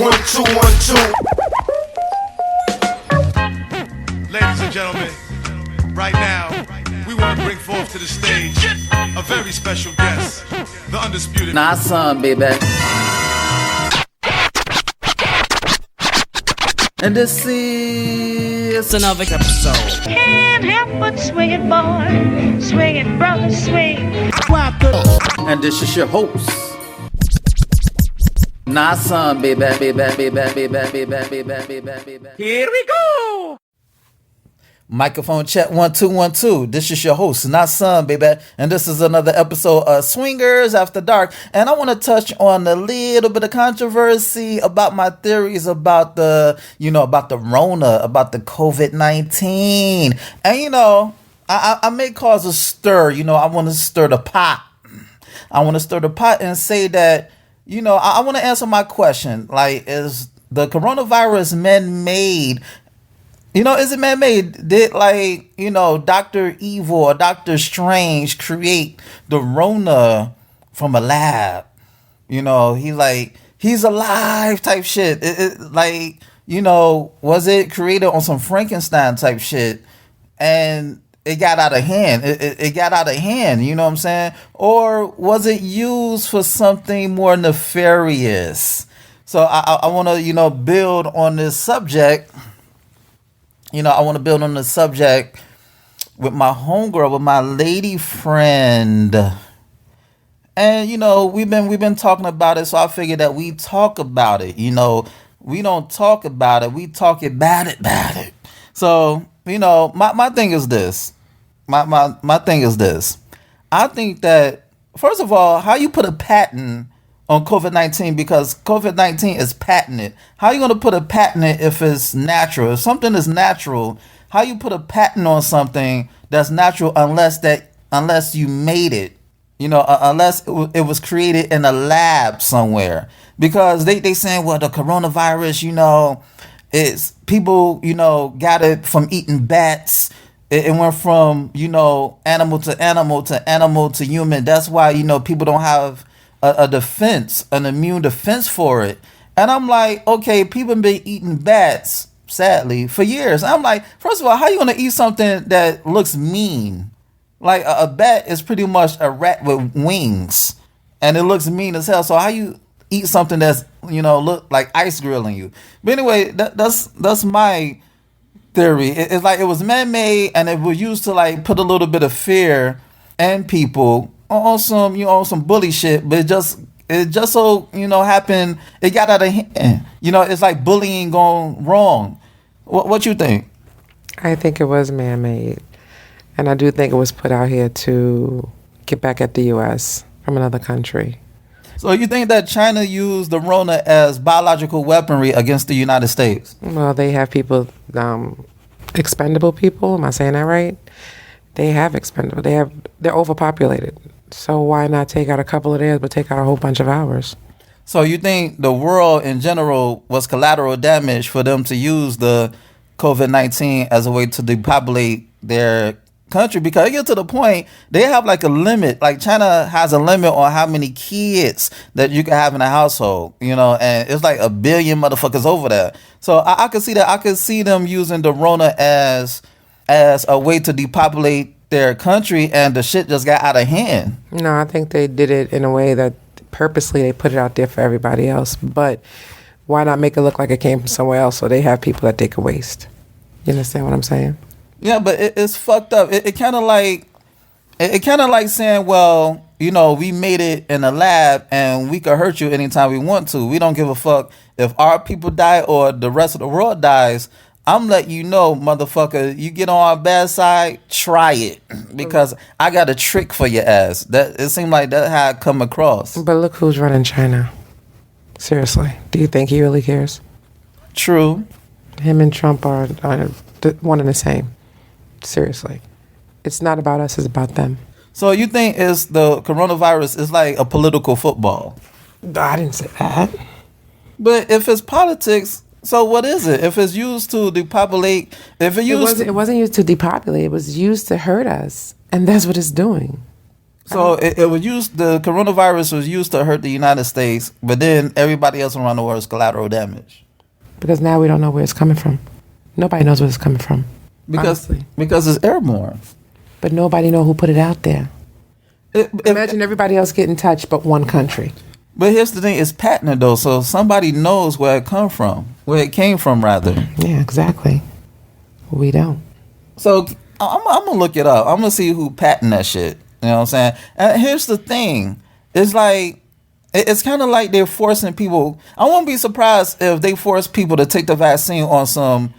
1-2-1-2. Ladies and gentlemen, right now, we want to bring forth to the stage a very special guest, the undisputed. Nah, son, baby. And this is another episode. Can't help but swing it, boy. Swing it, brother, swing. And this is your host. Nah, son, baby. Here we go. Microphone check 1-2-1-2. This is your host, not son, baby, and this is another episode of Swingers After Dark. And I want to touch on a little bit of controversy about my theories about the, about the Rona, about the COVID-19. And I may cause a stir. I want to stir the pot. I want to stir the pot and say that, I want to answer my question. Like, is the coronavirus man-made? Is it man-made? Did Dr. Evil or Dr. Strange create the Rona from a lab? He's alive type shit. Was it created on some Frankenstein type shit? And it got out of hand. It got out of hand, you know what I'm saying? Or was it used for something more nefarious? So I want to, build on this subject. I want to build on the subject with my homegirl, with my lady friend. And, we've been talking about it, so I figured that we talk about it. We don't talk about it, we talk about it. So, my thing is this. My thing is this. I think that, first of all, how you put a patent on COVID-19, because COVID-19 is patented. How are you going to put a patent if it's natural? If something is natural, how you put a patent on something that's natural unless you made it? Unless it was created in a lab somewhere. Because they saying, well, the coronavirus, it's people, got it from eating bats. It went from, animal to animal to animal to human. That's why, people don't have a defense, an immune defense for it. And I'm like, okay, people have been eating bats, sadly, for years. I'm like, first of all, how are you going to eat something that looks mean? Like a bat is pretty much a rat with wings, and it looks mean as hell. So how you eat something that's, look like ice grilling you? But anyway, that's my theory. It's like it was man-made, and it was used to put a little bit of fear in people on some bully shit, but it just so happened it got out of hand. It's like bullying gone wrong. What you think? I think it was man-made, and I do think it was put out here to get back at the U.S. from another country. So you think that China used the Rona as biological weaponry against the United States? Well, they have people, expendable people. Am I saying that right? They have expendable. They're overpopulated. So why not take out a couple of theirs, but take out a whole bunch of ours? So you think the world in general was collateral damage for them to use the COVID-19 as a way to depopulate their country? Because it gets to the point, they have a limit. Like China has a limit on how many kids that you can have in a household, and it's like 1 billion motherfuckers over there. So I could see that. I could see them using the Rona as a way to depopulate their country, and the shit just got out of hand. No, I think they did it in a way that purposely they put it out there for everybody else. But why not make it look like it came from somewhere else so they have people that they could waste? You understand what I'm saying? Yeah, but it's fucked up. It kind of like saying, well, we made it in a lab and we could hurt you anytime we want to. We don't give a fuck if our people die or the rest of the world dies. I'm letting you know, motherfucker, you get on our bad side, try it. Because I got a trick for your ass. That it seemed like that's how it come across. But look who's running China. Seriously. Do you think he really cares? True. Him and Trump are one and the same. Seriously. It's not about us, it's about them. So you think it's the coronavirus is like a political football? I didn't say that. But if it's politics, so what is it? If it's used to depopulate, it wasn't used to depopulate. It was used to hurt us, and that's what it's doing. So it was used. The coronavirus was used to hurt the United States, but then everybody else around the world is collateral damage Because now we don't know where it's coming from. Nobody knows where it's coming from. because Honestly. because it's airborne. But nobody know who put it out there. Imagine everybody else getting touched but one country. But here's the thing: it's patented though, so somebody knows where it came from rather. Yeah, exactly. We don't. So I'm gonna look it up. I'm gonna see who patented that shit. You know what I'm saying? And here's the thing: it's like it's kind of like they're forcing people. I won't be surprised if they force people to take the vaccine on some.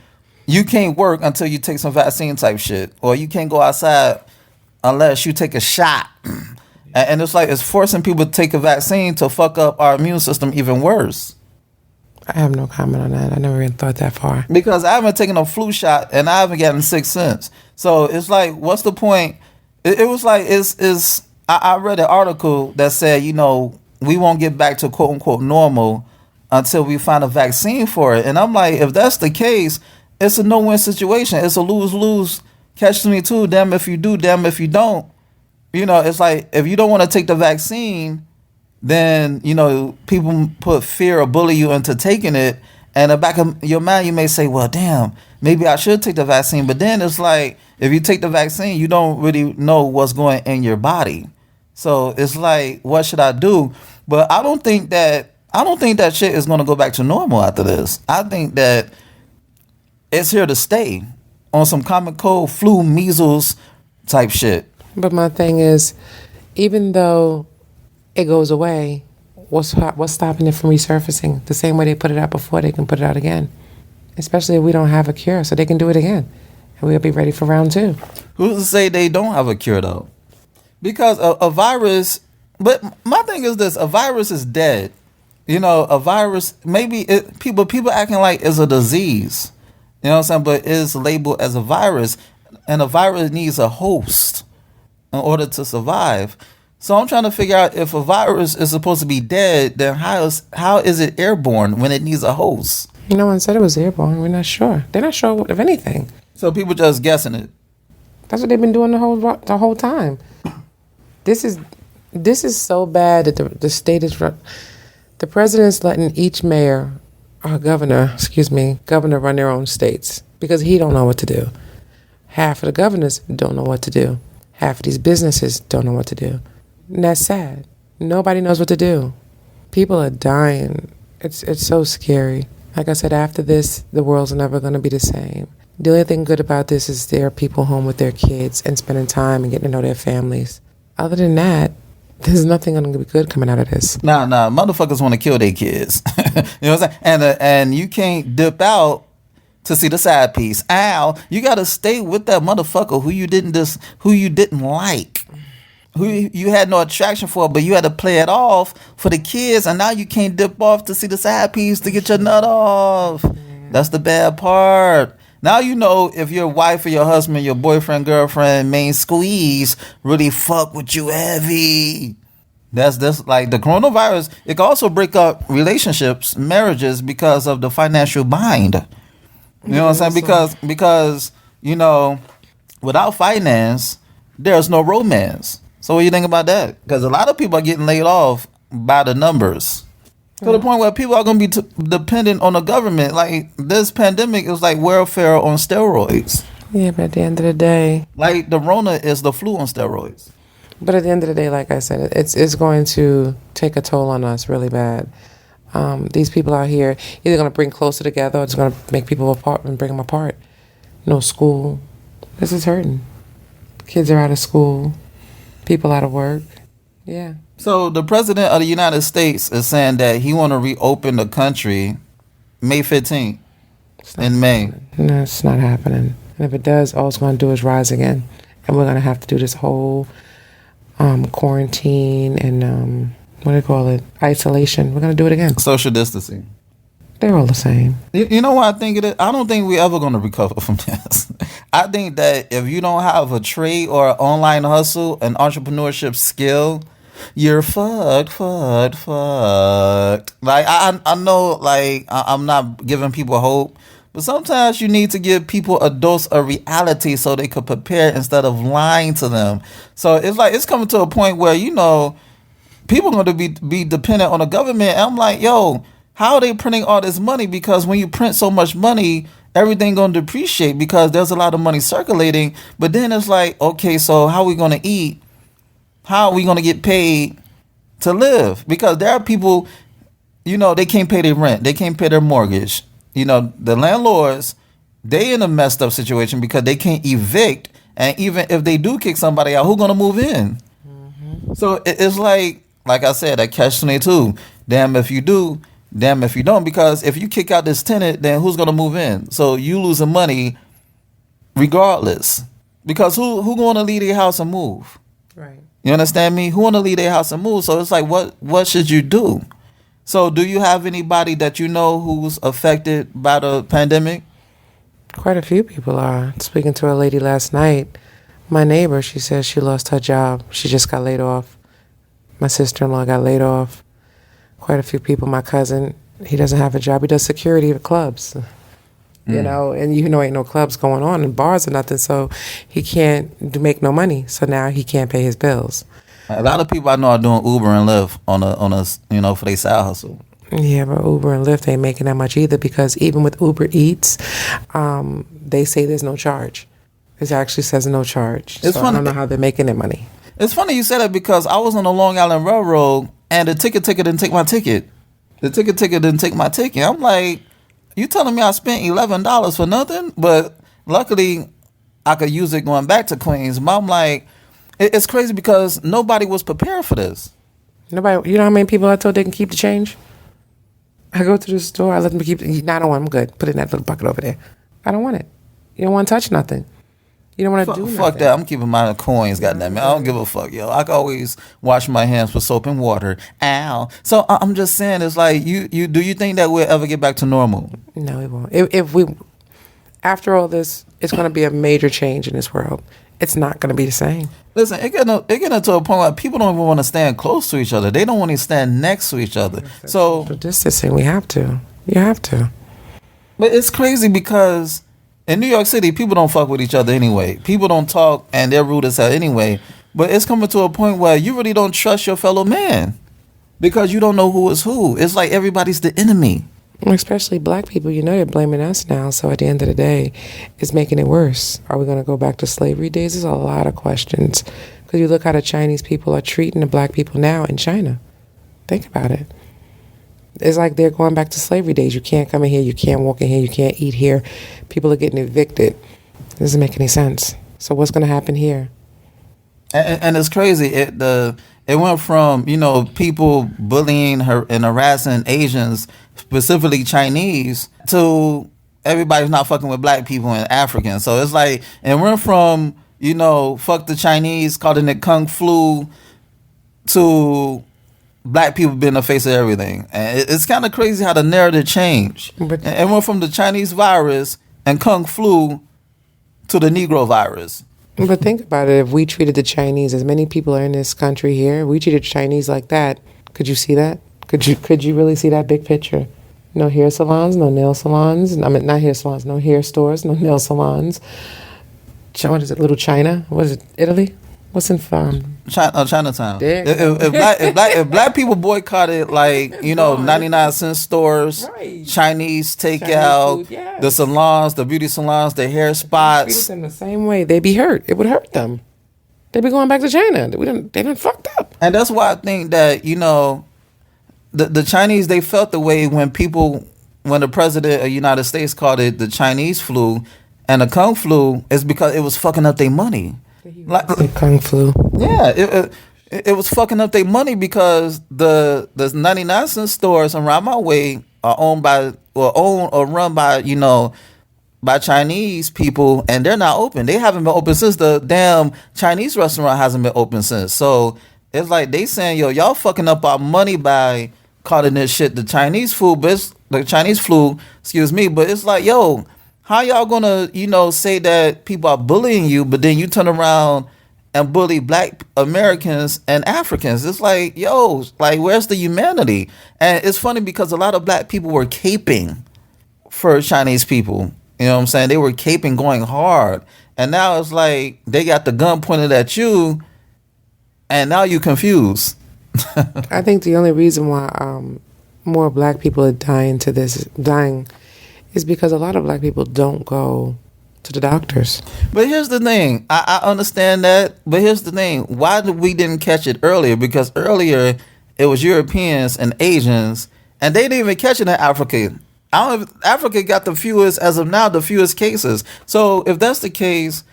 You can't work until you take some vaccine type shit, or you can't go outside unless you take a shot. And it's like it's forcing people to take a vaccine to fuck up our immune system even worse. I have no comment on that. I never even thought that far. Because I haven't taken a flu shot and I haven't gotten sick since. So it's like, what's the point? It was like I read an article that said, you know, we won't get back to quote unquote normal until we find a vaccine for it. And I'm like, if that's the case, it's a no-win situation. It's a lose-lose, catch 22. Damn if you do, damn if you don't. You know, it's like if you don't want to take the vaccine, then, you know, people put fear or bully you into taking it. And in the back of your mind, you may say, well, damn, maybe I should take the vaccine. But then it's like, if you take the vaccine, you don't really know what's going in your body. So it's like, what should I do? But I don't think that shit is going to go back to normal after this. I think that it's here to stay on some common cold, flu, measles type shit. But my thing is, even though it goes away, what's stopping it from resurfacing? The same way they put it out before, they can put it out again. Especially if we don't have a cure, so they can do it again. And we'll be ready for round 2. Who's to say they don't have a cure, though? Because a virus... But my thing is this. A virus is dead. You know, a virus... Maybe people acting like it's a disease. You know what I'm saying? But it's labeled as a virus. And a virus needs a host in order to survive. So I'm trying to figure out if a virus is supposed to be dead, then how is it airborne when it needs a host? No one said it was airborne. We're not sure. They're not sure of anything. So people just guessing it. That's what they've been doing the whole time. This is so bad that the state is... The president's letting each mayor or governor run their own states because he don't know what to do. Half of the governors don't know what to do. Half of these businesses don't know what to do. And that's sad. Nobody knows what to do. People are dying. It's so scary. Like I said, after this, the world's never going to be the same. The only thing good about this is there are people home with their kids and spending time and getting to know their families. Other than that, there's nothing going to be good coming out of this. Nah, motherfuckers want to kill their kids. You know what I'm saying? And you can't dip out to see the side piece. Ow, you got to stay with that motherfucker who you didn't like. Who you had no attraction for, but you had to play it off for the kids, and now you can't dip off to see the side piece to get your nut off. That's the bad part. Now you know if your wife or your husband, your boyfriend, girlfriend, main squeeze really fuck with you heavy. That's like the coronavirus. It can also break up relationships, marriages because of the financial bind. You know what I'm saying? Because you know, without finance, there's no romance. So what do you think about that? Because a lot of people are getting laid off by the numbers. To the point where people are going to be dependent on the government. Like, this pandemic is like welfare on steroids. Yeah, but at the end of the day... Like, the rona is the flu on steroids. But at the end of the day, like I said, it's going to take a toll on us really bad. These people out here, either going to bring closer together or it's going to make people apart and bring them apart. No school. This is hurting. Kids are out of school. People out of work. Yeah. So the president of the United States is saying that he want to reopen the country May 15th in May. No, it's not happening. And if it does, all it's going to do is rise again. And we're going to have to do this whole quarantine and, what do you call it, isolation. We're going to do it again. Social distancing. They're all the same. You know what I think it is? I don't think we're ever going to recover from this. I think that if you don't have a trade or an online hustle, an entrepreneurship skill, you're fucked. Like, I know, like, I'm not giving people hope, But sometimes you need to give people a dose of reality so they could prepare instead of lying to them. So it's like it's coming to a point where people are going to be dependent on the government. And I'm like, yo, how are they printing all this money? Because when you print so much money, everything going to depreciate because there's a lot of money circulating. But then it's like, okay, so how are we going to eat? How are we going to get paid to live? Because there are people, they can't pay their rent. They can't pay their mortgage. The landlords, they in a messed up situation because they can't evict. And even if they do kick somebody out, who's going to move in? Mm-hmm. So it's like I said, that catch-22. Damn if you do, damn if you don't. Because if you kick out this tenant, then who's going to move in? So you losing money regardless. Because who going to leave their house and move? Right. You understand me? Who want to leave their house and move? So it's like, what should you do? So do you have anybody that you know who's affected by the pandemic? Quite a few people are. Speaking to a lady last night, my neighbor, she says she lost her job. She just got laid off. My sister-in-law got laid off. Quite a few people. My cousin, he doesn't have a job. He does security at clubs. And ain't no clubs going on and bars or nothing, so he can't make no money. So now he can't pay his bills. A lot of people I know are doing Uber and Lyft on a for their side hustle. Yeah, but Uber and Lyft ain't making that much either because even with Uber Eats, they say there's no charge. It actually says no charge. It's so funny. I don't know how they're making their money. It's funny you said that because I was on the Long Island Railroad and the ticket didn't take my ticket. The ticket didn't take my ticket. I'm like, you telling me I spent $11 for nothing? But luckily, I could use it going back to Queens. But I'm like, it's crazy because nobody was prepared for this. Nobody. You know how many people I told they can keep the change? I go to the store. I let them keep. No, I don't want. I'm good. Put it in that little bucket over there. I don't want it. You don't want to touch nothing. You don't want to do nothing. Fuck that. I'm keeping my coins, goddamn it. I don't give a fuck, yo. I can always wash my hands with soap and water. Ow. So I'm just saying, it's like, do you think that we'll ever get back to normal? No, it won't. If we, after all this, it's going to be a major change in this world. It's not going to be the same. Listen, it getting to a point where people don't even want to stand close to each other. They don't want to stand next to each other. So distancing, we have to. You have to. But it's crazy because in New York City, people don't fuck with each other anyway. People don't talk and they're rude as hell anyway. But it's coming to a point where you really don't trust your fellow man because you don't know who is who. It's like everybody's the enemy. Especially black people, they're blaming us now. So at the end of the day, it's making it worse. Are we going to go back to slavery days? There's a lot of questions. Because you look how the Chinese people are treating the black people now in China. Think about it. It's like they're going back to slavery days. You can't come in here. You can't walk in here. You can't eat here. People are getting evicted. It doesn't make any sense. So what's going to happen here? And it's crazy. It went from, people bullying her and harassing Asians, specifically Chinese, to everybody's not fucking with black people and Africans. So it's like, it went from, fuck the Chinese, calling it Kung Flu, to black people being the face of everything. And it's kind of crazy how the narrative changed. But it went from the Chinese virus and Kung Flu to the Negro virus. But think about it. If we treated the Chinese, as many people are in this country here, we treated Chinese like that. Could you see that? Could you really see that big picture? No hair salons, no nail salons. I mean, not hair salons, no hair stores, no nail salons. What is it, Little China? What is it, Italy? What's in Chinatown. If black people boycotted 99-cent stores, right. Chinese takeout, food, yes. The salons, the beauty salons, the hair spots. Treated them the same way, they'd be hurt. It would hurt them. They'd be going back to China. They done fucked up. And that's why I think that the Chinese, they felt the way when the president of the United States called it the Chinese flu and the Kung flu, is because it was fucking up their money. Like Kung Flu. Yeah, it was fucking up their money because the 99-cent stores around my way are owned or run by Chinese people, and they're not open. They haven't been open since the damn Chinese restaurant hasn't been open since. So it's like they saying, y'all fucking up our money by calling this shit the Chinese food, but it's the Chinese flu, excuse me. But it's like, how y'all gonna, say that people are bullying you, but then you turn around and bully black Americans and Africans? It's like, where's the humanity? And it's funny because a lot of black people were caping for Chinese people. You know what I'm saying? They were caping going hard. And now it's like they got the gun pointed at you and now you confused. I think the only reason why more black people are dying is because a lot of black people don't go to the doctors. But here's the thing. I understand that. But here's the thing. Why we didn't catch it earlier? Because earlier it was Europeans and Asians, and they didn't even catch it in Africa. Africa got the fewest, as of now, the fewest cases. So if that's the case,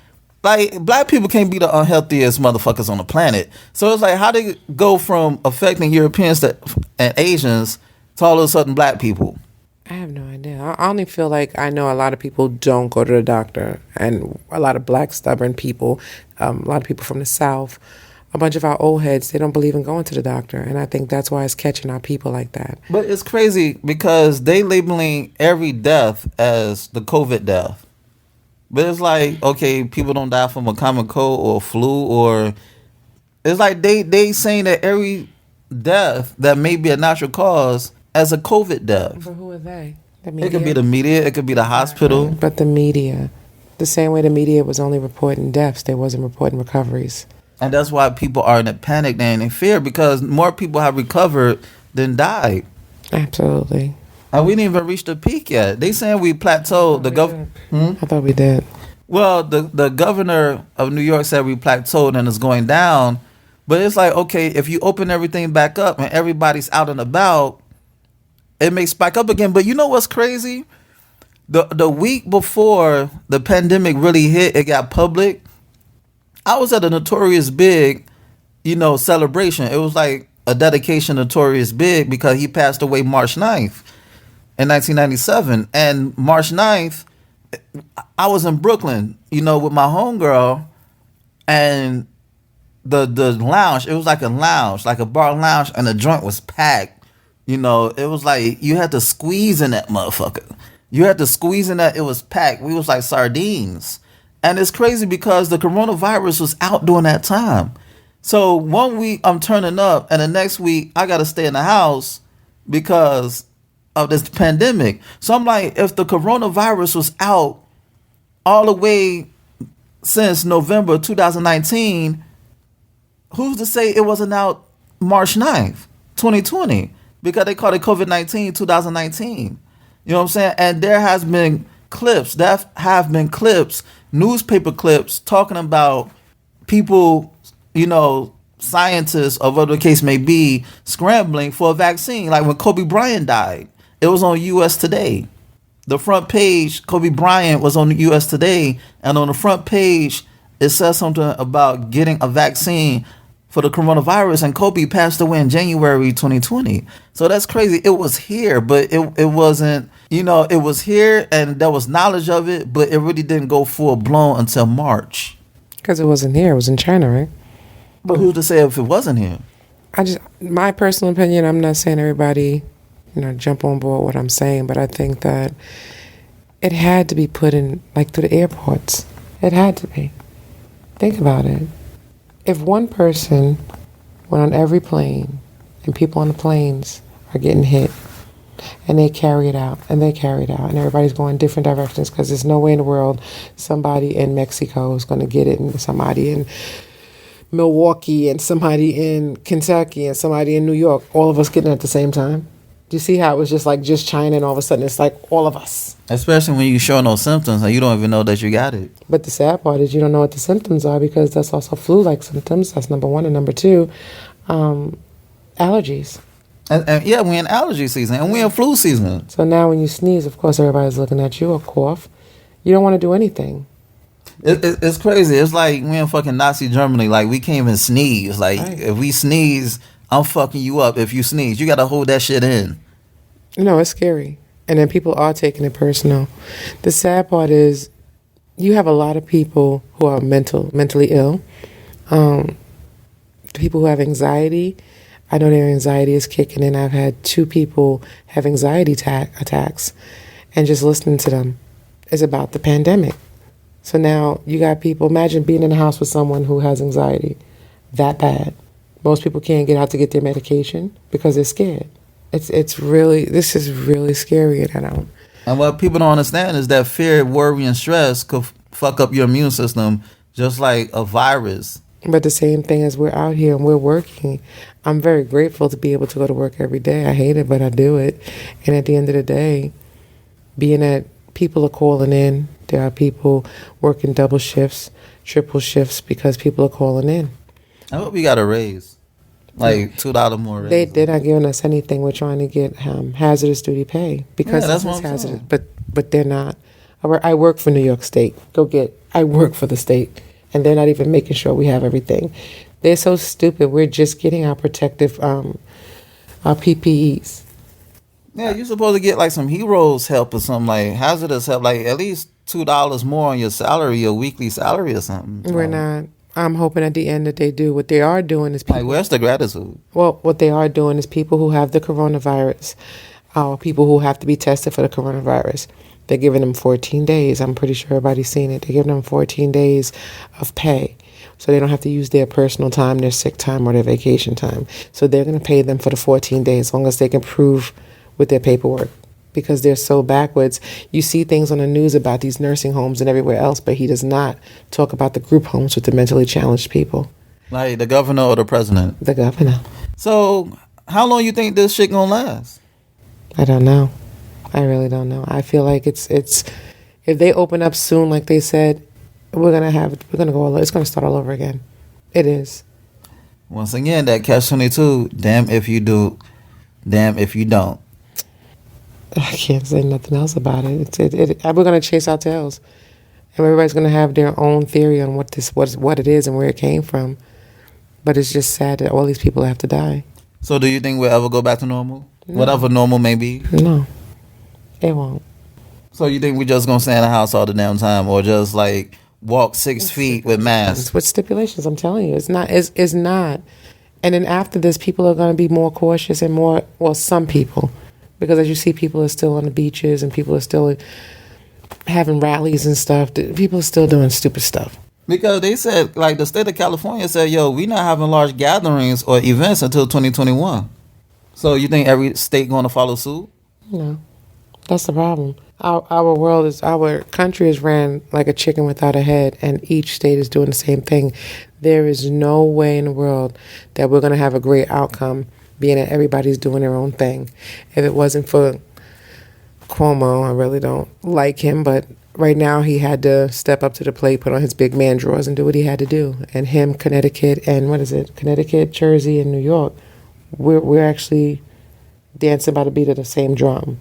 like, black people can't be the unhealthiest motherfuckers on the planet. So it's like, how they go from affecting Europeans and Asians to all of a sudden black people? I have no idea. I only feel like I know a lot of people don't go to the doctor, and a lot of black stubborn people, a lot of people from the South, a bunch of our old heads, they don't believe in going to the doctor, and I think that's why it's catching our people like that. But it's crazy because they labeling every death as the COVID death. But it's like, okay, people don't die from a common cold or flu, or it's like they saying that every death that may be a natural cause as a COVID death. But who are they? The It could be the media, it could be the hospital. But the media, the same way the media was only reporting deaths, they wasn't reporting recoveries. And that's why people are in a panic and in fear, because more people have recovered than died. Absolutely. And we didn't even reach the peak yet. They saying we plateaued. I thought we did. Well, the governor of New York said we plateaued and it's going down. But it's like, okay, if you open everything back up and everybody's out and about, it may spike up again. But you know what's crazy? The week before the pandemic really hit, it got public. I was at a Notorious Big, celebration. It was like a dedication to Notorious Big because he passed away March 9th in 1997. And March 9th, I was in Brooklyn, with my homegirl, and the lounge, it was like a lounge, like a bar lounge, and the joint was packed. It was like you had to squeeze in that motherfucker. You had to squeeze in that. It was packed. We was like sardines. And it's crazy because the coronavirus was out during that time. So 1 week I'm turning up, and the next week I got to stay in the house because of this pandemic. So I'm like, if the coronavirus was out all the way since November 2019, who's to say it wasn't out March 9th, 2020? Because they called it COVID-19 2019. You know what I'm saying? And there have been clips, newspaper clips talking about people, scientists or whatever the case may be, scrambling for a vaccine. Like when Kobe Bryant died, it was on U.S. Today. The front page, Kobe Bryant was on the U.S. Today, and on the front page, it says something about getting a vaccine for the coronavirus, and Kobe passed away in January 2020. So that's crazy. It was here, but it wasn't, it was here and there was knowledge of it, but it really didn't go full blown until March. Because it wasn't here. It was in China, right? But who's to say if it wasn't here? My personal opinion, I'm not saying everybody, jump on board what I'm saying, but I think that it had to be put in, like, through the airports. It had to be. Think about it. If one person went on every plane and people on the planes are getting hit and they carry it out and and everybody's going different directions because there's no way in the world somebody in Mexico is going to get it and somebody in Milwaukee and somebody in Kentucky and somebody in New York, all of us getting it at the same time. Do you see how it was just China and all of a sudden it's like all of us? Especially when you show no symptoms and you don't even know that you got it. But the sad part is you don't know what the symptoms are because that's also flu-like symptoms. That's number one. And number two, allergies. And yeah, we're in allergy season and we're in flu season. So now when you sneeze, of course, everybody's looking at you or cough. You don't want to do anything. It's crazy. It's like we're in fucking Nazi Germany. Like, we can't even sneeze. Like, right. If we sneeze, I'm fucking you up. If you sneeze, you got to hold that shit in. No, it's scary. And then people are taking it personal. The sad part is you have a lot of people who are mentally ill. People who have anxiety. I know their anxiety is kicking in. I've had 2 people have anxiety attacks. And just listening to them is about the pandemic. So now you got people, imagine being in a house with someone who has anxiety that bad. Most people can't get out to get their medication because they're scared. This is really scary, and And what people don't understand is that fear, worry, and stress could fuck up your immune system just like a virus. But the same thing as we're out here and we're working, I'm very grateful to be able to go to work every day. I hate it, but I do it. And at the end of the day, being that people are calling in, there are people working double shifts, triple shifts because people are calling in. I hope we got a raise, like $2 more raise. They're not giving us anything. We're trying to get hazardous duty pay because Yeah, that's it's what I'm hazardous. saying. But they're not. I work for New York State. I work for the state, and they're not even making sure we have everything. They're so stupid. We're just getting our protective, our PPEs. Yeah, you're supposed to get like some heroes help or something, like hazardous help, like at least $2 more on your salary, your weekly salary or something. We're not. I'm hoping at the end that they do. What they are doing is people. Like, where's the gratitude? Well, what they are doing is people who have the coronavirus, or people who have to be tested for the coronavirus. They're giving them 14 days. I'm pretty sure everybody's seen it. They're giving them 14 days of pay. So they don't have to use their personal time, their sick time, or their vacation time. So they're going to pay them for the 14 days as long as they can prove with their paperwork. Because they're so backwards. You see things on the news about these nursing homes and everywhere else, but he does not talk about the group homes with the mentally challenged people. Like the governor or the president? The governor. So how long you think this shit gonna last? I don't know. I really don't know. I feel like it's if they open up soon, like they said, we're gonna go. It's gonna start all over again. It is. Once again, that catch-22. Damn if you do, damn if you don't. I can't say nothing else about it. We're gonna chase our tails, and everybody's gonna have their own theory on what it is and where it came from. But it's just sad that all these people have to die. So do you think we'll ever go back to normal? No. Whatever normal may be? No, it won't. So you think we just gonna stay in the house all the damn time, or just like walk 6 feet with masks? With stipulations, I'm telling you, it's not. It's not. And then after this, people are gonna be more cautious and more. Well, some people. Because as you see, people are still on the beaches and people are still having rallies and stuff. People are still doing stupid stuff. Because they said, like the state of California said, yo, we not having large gatherings or events until 2021. So you think every state going to follow suit? No, that's the problem. Our country is ran like a chicken without a head, and each state is doing the same thing. There is no way in the world that we're going to have a great outcome being that everybody's doing their own thing. If it wasn't for Cuomo, I really don't like him, but right now he had to step up to the plate, put on his big man drawers and do what he had to do. And him, Connecticut, and Connecticut, Jersey, and New York, we're actually dancing by the beat of the same drum.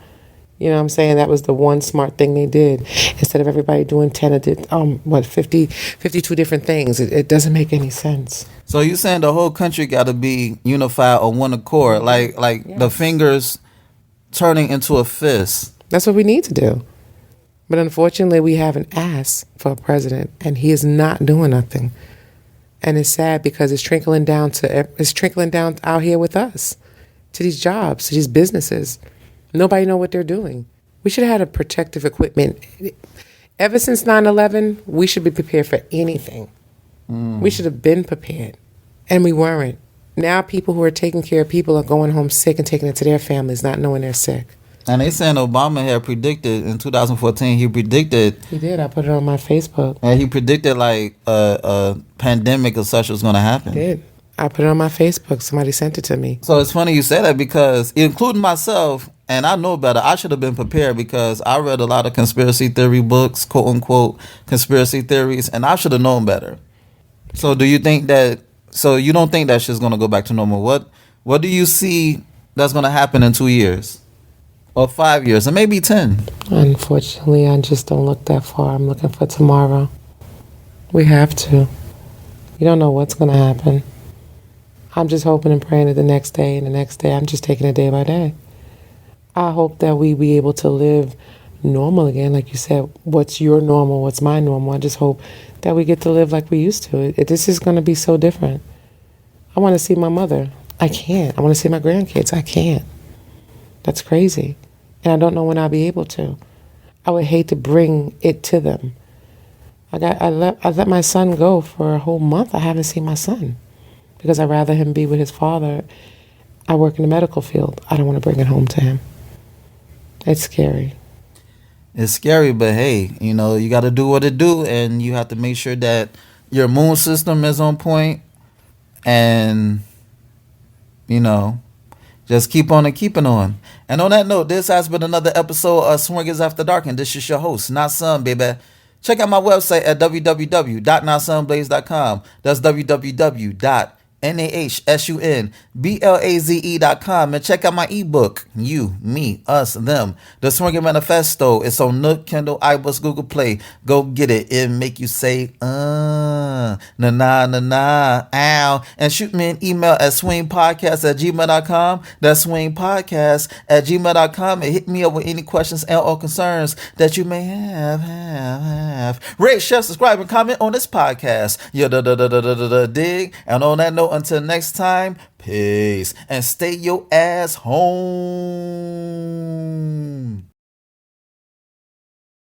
You know what I'm saying? That was the one smart thing they did. Instead of everybody doing 52 different things. It doesn't make any sense. So you saying the whole country got to be unified on one accord, like Yes. the fingers turning into a fist. That's what we need to do. But unfortunately, we have an ass for a president, and he is not doing nothing. And it's sad because it's trickling down out here with us, to these jobs, to these businesses. Nobody know what they're doing. We should have had a protective equipment. Ever since 9/11, we should be prepared for anything. We should have been prepared, and we weren't. Now people who are taking care of people are going home sick and taking it to their families, not knowing they're sick. And they saying Obama had predicted in 2014. He predicted. He did. I put it on my Facebook. And he predicted like a pandemic of such was going to happen. I did. I put it on my Facebook. Somebody sent it to me. So it's funny you say that because, including myself, and I know better, I should have been prepared because I read a lot of conspiracy theory books, quote unquote, conspiracy theories, and I should have known better. So do you think that, so you don't think that shit's going to go back to normal? What do you see that's going to happen in 2 years? Or 5 years, or maybe 10? Unfortunately, I just don't look that far. I'm looking for tomorrow. We have to. You don't know what's going to happen. I'm just hoping and praying that the next day and the next day, I'm just taking it day by day. I hope that we be able to live normal again. Like you said, what's your normal? What's my normal? I just hope that we get to live like we used to. This is going to be so different. I want to see my mother. I can't. I want to see my grandkids. I can't. That's crazy. And I don't know when I'll be able to. I would hate to bring it to them. I let my son go for a whole month. I haven't seen my son because I'd rather him be with his father. I work in the medical field. I don't want to bring it home to him. It's scary. It's scary, but hey, you got to do what it do, and you have to make sure that your immune system is on point, and you know, just keep on and keeping on. And on that note, this has been another episode of Swingers After Dark, and this is your host, Not Sun, baby. Check out my website at www.notsunblaze.com. That's www.nahsunblaze.com. And check out my ebook, You, Me, Us, Them, The Swinger Manifesto. It's on Nook, Kindle, iBooks, Google Play. Go get it. It'll make you say, na na na na, ow. And shoot me an email at swingpodcast@gmail.com. That's swingpodcast@gmail.com. And hit me up with any questions and or concerns that you may have. Rate, share, subscribe, and comment on this podcast. Dig. And on that note, until next time, peace. And stay your ass home.